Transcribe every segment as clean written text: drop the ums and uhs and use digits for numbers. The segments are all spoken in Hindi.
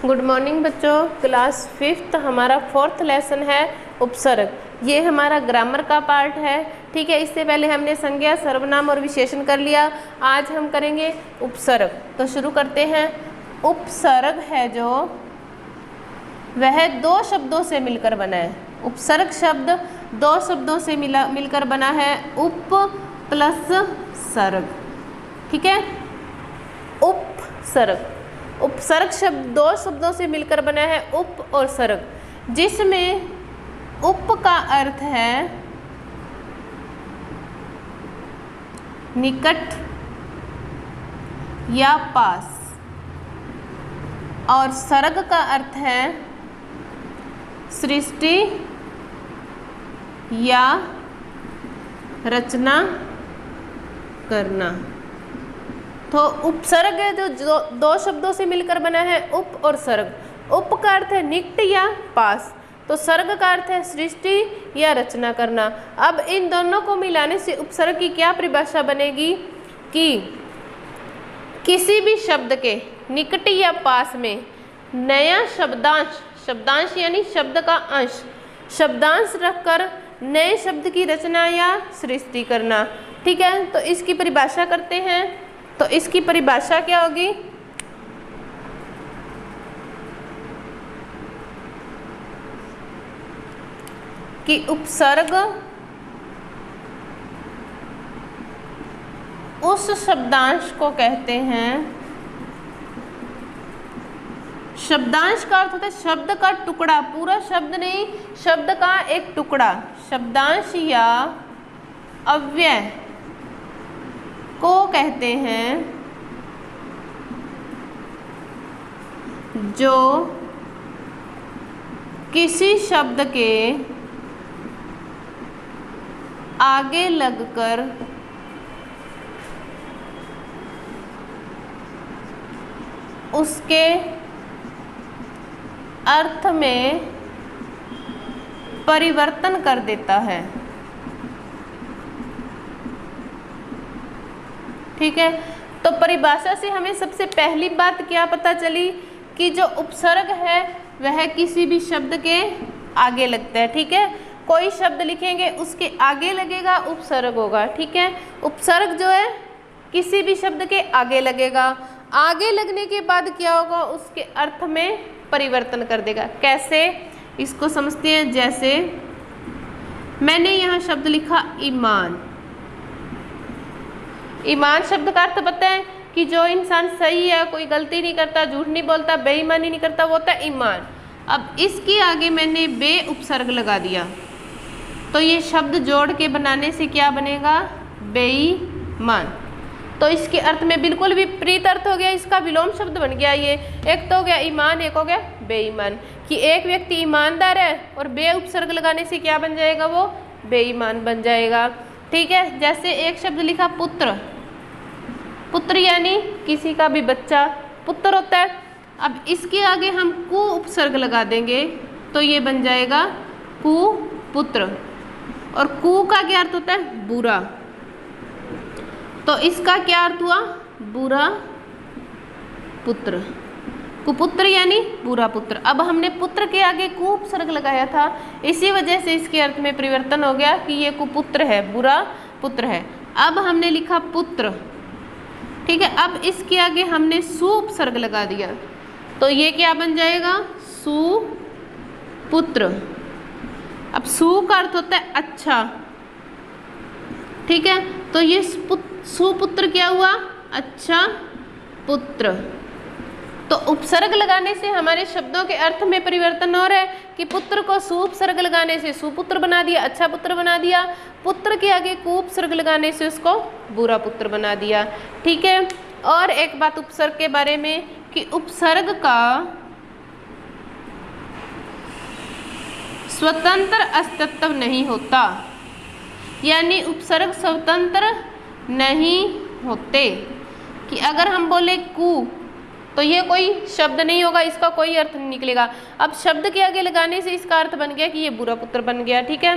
गुड मॉर्निंग बच्चों। क्लास 5th हमारा 4th लेसन है उपसर्ग। ये हमारा ग्रामर का पार्ट है। ठीक है, इससे पहले हमने संज्ञा, सर्वनाम और विशेषण कर लिया। आज हम करेंगे उपसर्ग। तो शुरू करते हैं। उपसर्ग है जो वह दो शब्दों से मिलकर बना है। उपसर्ग शब्द दो शब्दों से मिलकर बना है। उप प्लस सर्ग। ठीक है, उपसर्ग। उपसर्ग शब्द दो शब्दों से मिलकर बना है, उप और सर्ग, जिसमें उप का अर्थ है निकट या पास और सर्ग का अर्थ है सृष्टि या रचना करना। तो उपसर्ग है जो दो शब्दों से मिलकर बना है, उप और सर्ग। उप का अर्थ है निकट या पास, तो सर्ग का अर्थ है सृष्टि या रचना करना। अब इन दोनों को मिलाने से उपसर्ग की क्या परिभाषा बनेगी कि किसी भी शब्द के निकट या पास में नया शब्दांश, शब्दांश यानी शब्द का अंश, शब्दांश रखकर नए शब्द की रचना या सृष्टि करना। ठीक है, तो इसकी परिभाषा करते हैं। तो इसकी परिभाषा क्या होगी कि उपसर्ग उस शब्दांश को कहते हैं, शब्दांश का अर्थ होता है शब्द का टुकड़ा, पूरा शब्द नहीं, शब्द का एक टुकड़ा, शब्दांश या अव्यय को कहते हैं जो किसी शब्द के आगे लगकर उसके अर्थ में परिवर्तन कर देता है। ठीक है, तो परिभाषा से हमें सबसे पहली बात क्या पता चली कि जो उपसर्ग है वह किसी भी शब्द के आगे लगता है। ठीक है, कोई शब्द लिखेंगे उसके आगे लगेगा, उपसर्ग होगा। ठीक है, उपसर्ग जो है किसी भी शब्द के आगे लगेगा, आगे लगने के बाद क्या होगा, उसके अर्थ में परिवर्तन कर देगा। कैसे, इसको समझते हैं। जैसे मैंने यहाँ शब्द लिखा ईमान। ईमान शब्द का अर्थ पता है कि जो इंसान सही है, कोई गलती नहीं करता, झूठ नहीं बोलता, बेईमानी नहीं करता, वो होता है ईमान। अब इसके आगे मैंने बे उपसर्ग लगा दिया, तो ये शब्द जोड़ के बनाने से क्या बनेगा, बेईमान। तो इसके अर्थ में बिल्कुल विपरीत अर्थ हो गया, इसका विलोम शब्द बन गया। ये एक तो हो गया ईमान, एक हो गया बेईमान। कि एक व्यक्ति ईमानदार है और बे उपसर्ग लगाने से क्या बन जाएगा, वो बेईमान बन जाएगा। ठीक है, जैसे एक शब्द लिखा पुत्र। पुत्र यानी किसी का भी बच्चा पुत्र होता है। अब इसके आगे हम कु उपसर्ग लगा देंगे तो ये बन जाएगा कुपुत्र। और कु का क्या अर्थ होता है, बुरा, तो इसका क्या अर्थ हुआ, बुरा पुत्र। कुपुत्र यानी बुरा पुत्र। अब हमने पुत्र के आगे कु उपसर्ग लगाया था, इसी वजह से इसके अर्थ में परिवर्तन हो गया कि ये कुपुत्र है, बुरा पुत्र है। अब हमने लिखा पुत्र। ठीक है, अब इसके आगे हमने सु उपसर्ग लगा दिया, तो ये क्या बन जाएगा, सुपुत्र। अब सु का अर्थ होता है अच्छा। ठीक है, तो ये सुपुत्र क्या हुआ, अच्छा पुत्र। तो उपसर्ग लगाने से हमारे शब्दों के अर्थ में परिवर्तन हो रहा है कि पुत्र को सु उपसर्ग लगाने से सुपुत्र बना दिया, अच्छा पुत्र बना दिया। पुत्र के आगे कु उपसर्ग लगाने से उसको बुरा पुत्र बना दिया। ठीक है, और एक बात उपसर्ग के बारे में कि उपसर्ग का स्वतंत्र अस्तित्व नहीं होता, यानी उपसर्ग स्वतंत्र नहीं होते। कि अगर हम बोले कु, तो ये कोई शब्द नहीं होगा, इसका कोई अर्थ नहीं निकलेगा। अब शब्द के आगे लगाने से इसका अर्थ बन गया कि ये बुरा पुत्र बन गया, ठीक है।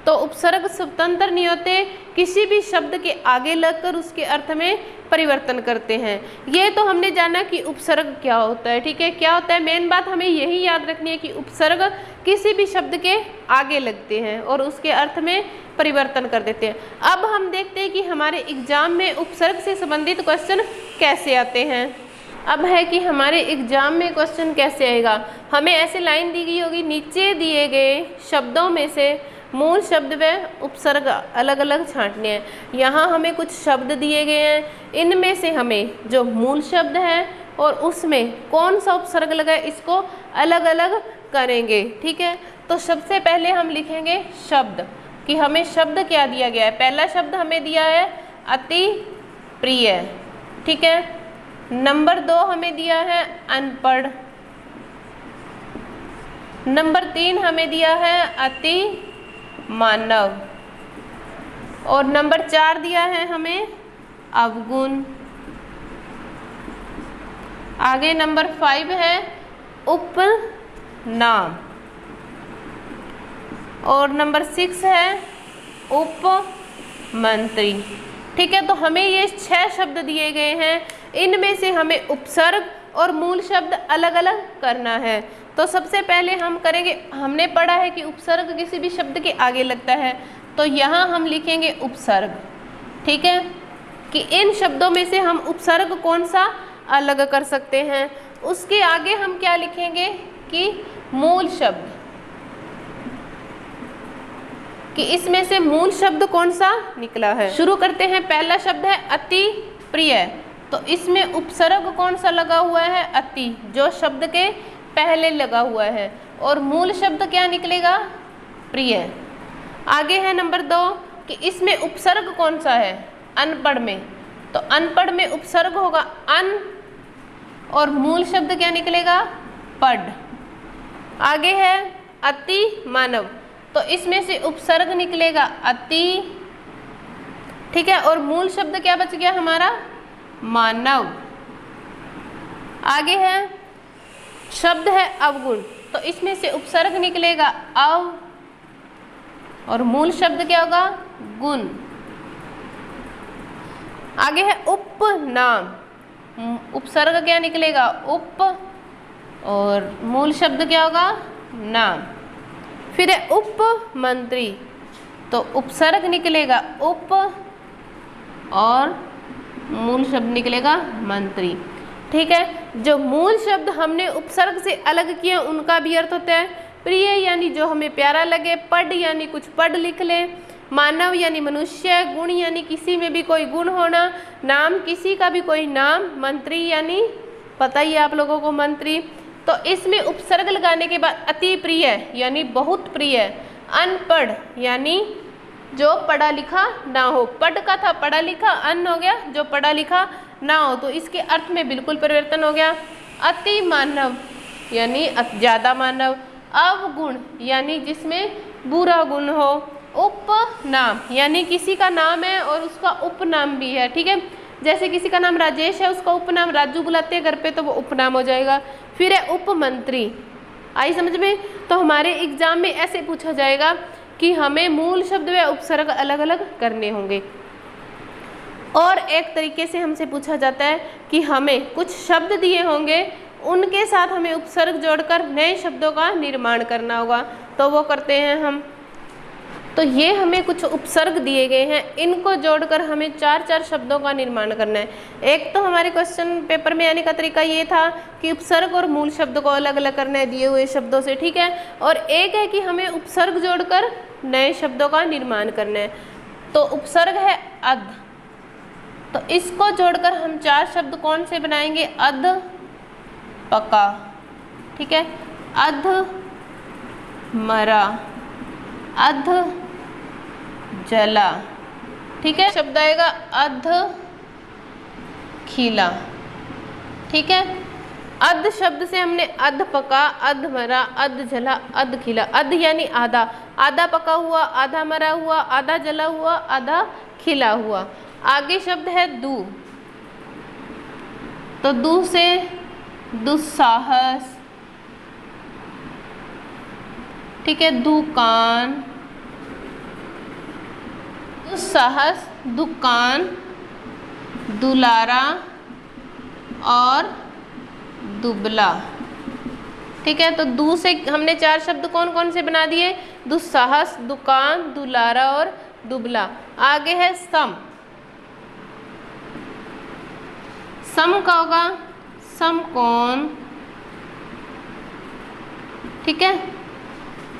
तो उपसर्ग स्वतंत्र नहीं होते, किसी भी शब्द के आगे लगकर उसके अर्थ में परिवर्तन करते हैं। ये तो हमने जाना कि उपसर्ग क्या होता है, ठीक है, क्या होता है। मेन बात हमें यही याद रखनी है कि उपसर्ग किसी भी शब्द के आगे लगते हैं और उसके अर्थ में परिवर्तन कर देते हैं। अब हम देखते हैं कि हमारे एग्जाम में उपसर्ग से संबंधित क्वेश्चन कैसे आते हैं। अब है कि हमारे एग्जाम में क्वेश्चन कैसे आएगा। हमें ऐसे लाइन दी गई होगी, नीचे दिए गए शब्दों में से मूल शब्द व उपसर्ग अलग अलग छांटने हैं। यहाँ हमें कुछ शब्द दिए गए हैं, इनमें से हमें जो मूल शब्द है और उसमें कौन सा उपसर्ग लगा है इसको अलग अलग करेंगे, ठीक है। तो सबसे पहले हम लिखेंगे शब्द, कि हमें शब्द क्या दिया गया है। पहला शब्द हमें दिया है अति प्रिय, ठीक है। नंबर 2 हमें दिया है अनपढ़। नंबर 3 हमें दिया है अति मानव। और नंबर 4 दिया है हमें अवगुण। आगे नंबर 5 है उपनाम। और नंबर 6 है उपमंत्री, ठीक है। तो हमें ये 6 शब्द दिए गए हैं, इनमें से हमें उपसर्ग और मूल शब्द अलग अलग करना है। तो सबसे पहले हम करेंगे, हमने पढ़ा है कि उपसर्ग किसी भी शब्द के आगे लगता है, तो यहाँ हम लिखेंगे उपसर्ग, ठीक है, कि इन शब्दों में से हम उपसर्ग कौन सा अलग कर सकते हैं। उसके आगे हम क्या लिखेंगे कि मूल शब्द, कि इसमें से मूल शब्द कौन सा निकला है। शुरू करते हैं। पहला शब्द है अति प्रिय, तो इसमें उपसर्ग कौन सा लगा हुआ है, अति, जो शब्द के पहले लगा हुआ है। और मूल शब्द क्या निकलेगा, प्रिय। आगे है नंबर 2 कि इसमें उपसर्ग कौन सा है, अनपढ़ में, तो अनपढ़ में उपसर्ग होगा अन और मूल शब्द क्या निकलेगा, पढ़। आगे है अति मानव, तो इसमें से उपसर्ग निकलेगा अति, ठीक है, और मूल शब्द क्या बच गया हमारा, मानव। आगे है शब्द है अवगुण, तो इसमें से उपसर्ग निकलेगा अव और मूल शब्द क्या होगा, गुण। आगे है उपनाम, उपसर्ग क्या निकलेगा, उप और मूल शब्द क्या होगा, नाम। फिर है उपमंत्री, तो उपसर्ग निकलेगा उप और मूल शब्द निकलेगा मंत्री, ठीक है। जो मूल शब्द हमने उपसर्ग से अलग किए उनका भी अर्थ होता है प्रिय यानी जो हमें प्यारा लगे, पढ़ यानी कुछ पढ़ लिख लें, मानव यानी मनुष्य, गुण यानी किसी में भी कोई गुण होना, नाम किसी का भी कोई नाम, मंत्री यानी पता ही है आप लोगों को मंत्री। तो इसमें उपसर्ग लगाने के बाद अति प्रिय यानी बहुत प्रिय, अनपढ़ यानी जो पढ़ा लिखा ना हो, पढ़ का था पढ़ा लिखा, अन हो गया जो पढ़ा लिखा ना हो, तो इसके अर्थ में बिल्कुल परिवर्तन हो गया। अति मानव यानी ज़्यादा मानव, अवगुण यानी जिसमें बुरा गुण हो, उपनाम यानी किसी का नाम है और उसका उपनाम भी है, ठीक है। जैसे किसी का नाम राजेश है, उसका उपनाम राजू बुलाते हैं घर पे, तो वो उपनाम हो जाएगा। फिर है उपमंत्री, आई समझ में। तो हमारे एग्जाम में ऐसे पूछा जाएगा कि हमें मूल शब्द व उपसर्ग अलग अलग करने होंगे। और एक तरीके से हमसे पूछा जाता है कि हमें कुछ शब्द दिए होंगे, उनके साथ हमें उपसर्ग जोड़कर नए शब्दों का निर्माण करना होगा, तो वो करते हैं हम। तो ये हमें कुछ उपसर्ग दिए गए हैं, इनको जोड़कर हमें 4-4 शब्दों का निर्माण करना है। एक तो हमारे क्वेश्चन पेपर में आने का तरीका ये था कि उपसर्ग और मूल शब्द को अलग अलग करना है दिए हुए शब्दों से, ठीक है। और एक है कि हमें उपसर्ग जोड़कर नए शब्दों का निर्माण करना है। तो उपसर्ग है अध, तो इसको जोड़कर हम 4 शब्द कौन से बनाएंगे, अध पका, ठीक है, अध मरा, अध जला, ठीक है। शब्द आएगा अध खिला, ठीक है। अध शब्द से हमने अध पका, अध मरा, अध जला, अध खिला। अध यानी आधा, आधा पका हुआ, आधा मरा हुआ, आधा जला हुआ, आधा खिला हुआ। आगे शब्द है दू, तो दू से दुस्साहस, ठीक है, दुकान, दुस्साहस, दुकान, दुलारा और दुबला। ठीक है, तो दू से हमने 4 शब्द कौन कौन से बना दिए? दुस्साहस, दुकान, दुलारा और दुबला। आगे है सम। सम का होगा समकोण, ठीक है,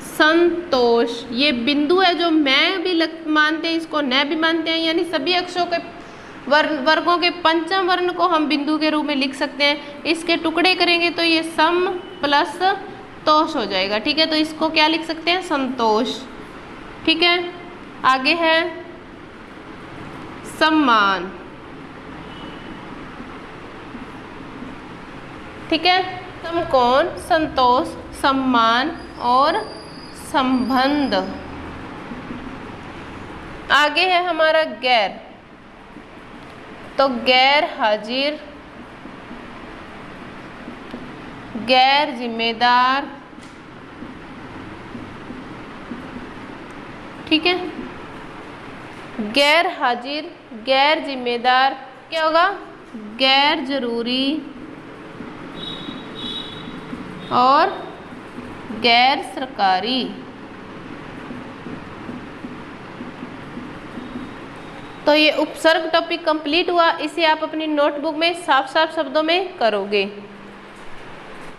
संतोष। ये बिंदु है जो मैं भी मानते हैं, इसको न भी मानते हैं, यानी सभी अक्षरों के वर्गों के पंचम वर्ण को हम बिंदु के रूप में लिख सकते हैं। इसके टुकड़े करेंगे तो ये सम प्लस तोष हो जाएगा। ठीक है, तो इसको क्या लिख सकते हैं? संतोष। ठीक है, आगे है सम्मान। ठीक है, समकोण, संतोष, सम्मान और संबंध। आगे है हमारा गैर। तो गैर हाजिर, गैर जिम्मेदार, ठीक है, गैर हाजिर, गैर जिम्मेदार, क्या होगा? गैर जरूरी और गैर सरकारी। तो ये उपसर्ग टॉपिक कंप्लीट हुआ। इसे आप अपनी नोटबुक में साफ साफ शब्दों में करोगे।